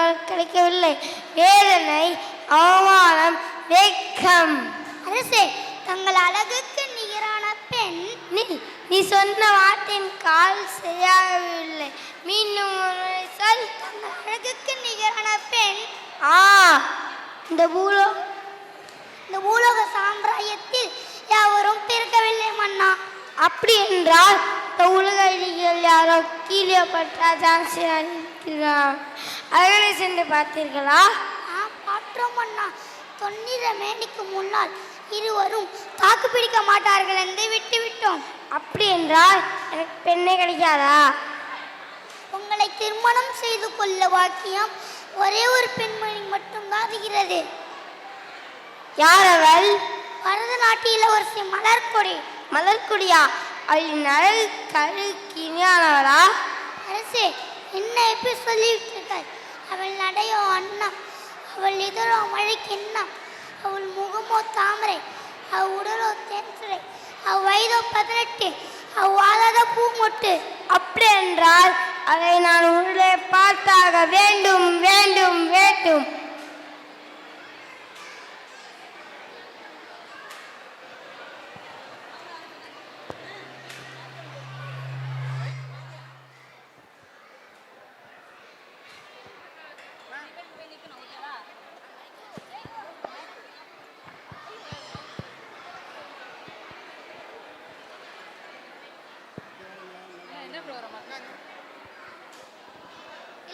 ஆனால் கிடைக்கவில்லை. வேதனை, அவமானம், வெட்கம். அரசே, தங்கள் அழகுக்கு நிகரான பெண். நீ சொன்ன வார்த்தையின் கால் சரியாகவில்லை. மீண்டும் சொல். தங்கள் அழகுக்கு நிகரான பெண். இந்த பூலோக சாம்ராஜ்யத்தில் யாவரும் பிறக்கவில்லை மன்னா. அப்படி என்றால் இந்த உலக அடிகள் யாரோ கீழே பற்றா ஜான்சியார் அவர்களை சென்று பார்த்தீர்களா? பார்த்தோம் மன்னா. 90 மேனிக்கு முன்னால் இருவரும் தாக்கு பிடிக்க மாட்டார்கள் என்று விட்டு விட்டோம். அப்படி என்றால் எனக்கு பெண்ணே கிடைக்காதா? உங்களை திருமணம் செய்து கொள்ள வாக்கியம் ஒரே ஒரு பெண்மணி மட்டும்தான் இருக்கிறது. யார் அவள்? பரதநாட்டிய இளவரசி மலர்கொடி. மலர்கொடியா? அவளின் அழகு கழுக்கு இனியானவளா? அரசே, என்ன எப்படி சொல்லிவிட்டார்? அவள் நடையோ அன்னம், அவள் இதழோ மழைக்கிண்ணம், அவள் முகமோ தாமரை, அவள் உடலோ தேன்சிலை, அவள் வயதோ 18, அவள் வாழாத பூமொட்டு. அப்படி என்றால் அதை நான் உள்ளே பார்த்தாக வேண்டும் வேண்டும் வேண்டும்.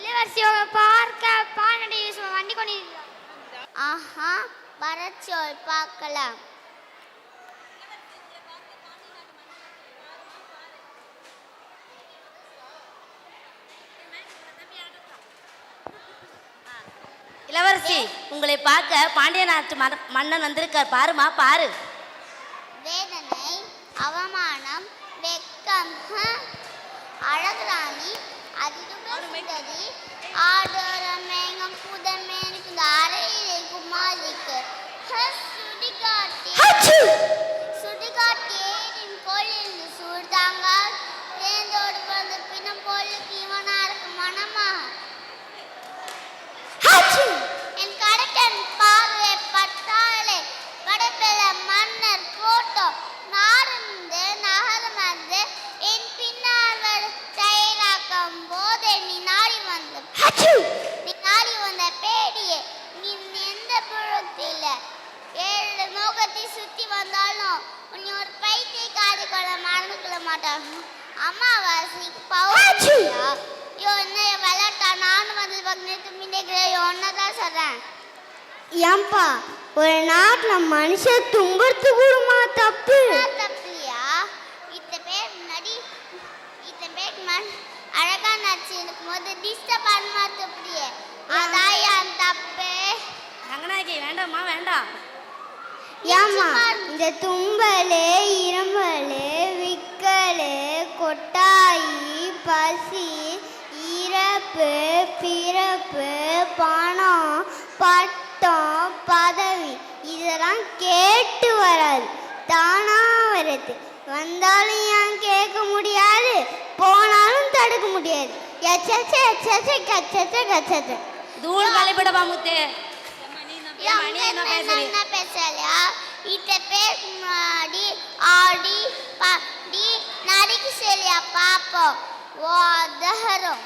இளவரசியோக பார்க்க பானடி வண்டி கொண்டிருக்கிறார். ஆஹா, வரச்சோல் பார்க்கலாம். இளவரசி, உங்களை பார்க்க பாண்டிய நாட்டு மன்னன் வந்திருக்கார். பாருமா, பாரு. வேதனை, அவமானம், வெட்கம். அழகுராணி அதிகரி ஆடோரமேகம் புதமேனுக்கு அறையிலே குமாரிக்கு சுடிகாட்டி ஏரின் கோழில் சூழ்தாங்க தேர்ந்தோடு பிறந்த பின்னம் கோழிக்கு இவனா இருக்கு மனமா. என் கடற்கன் பார்வை பட்டாளே படைப்பில மன்னர் போட்டோ நார்ந்து நகர்ந்து என் பின்னால் தயாராக்கும் போதே நீ நாடி வந்த பேடியே நீ எந்த புறத்தில் 7 நோக்கத்தை சுத்தி வந்தாலும் உன்னை ஒரு பைத்திய காதுகளை மறந்துக்கொள்ள மாட்டாங்க. அம்மாவாசி பவுர்ணமியா என்ன விளையாட்டா? நானும் வந்து பக்கம் மின்னிக்கிறேன் ஒன்னதான் சொல்றேன். ஏன்பா, ஒரு நாட்டில் மனுஷன் தும்புறது கூடுமா? தப்புலையா? இத்தனை பேர் முன்னாடி அழகா நடிச்சு எனக்கு முதல் டிஸ்டர்ப் பண்ண மாட்டேன். அப்படியே அதான் என் தப்பு. ரங்கநாயகி, வேண்டாம்மா, வேண்டாம். ஏமா, இந்த தும்பலே, இருமலே, விக்கலே, கொட்டாயி, பசி, இறப்பு, பிறப்பு, பணம், பட்டம், பதவி இதெல்லாம் கேட்டு வராது, தானா வருது. வந்தாலும் ஏன் கேட்க முடியாது, போனாலும் தடுக்க முடியாது. தூள் கலைப்படமா முத்தே. பேசலையா? இத்த பேர் முன்னாடி ஆடி பாடி நடிக்க சரியா பாப்போம். ஓ தஹரம்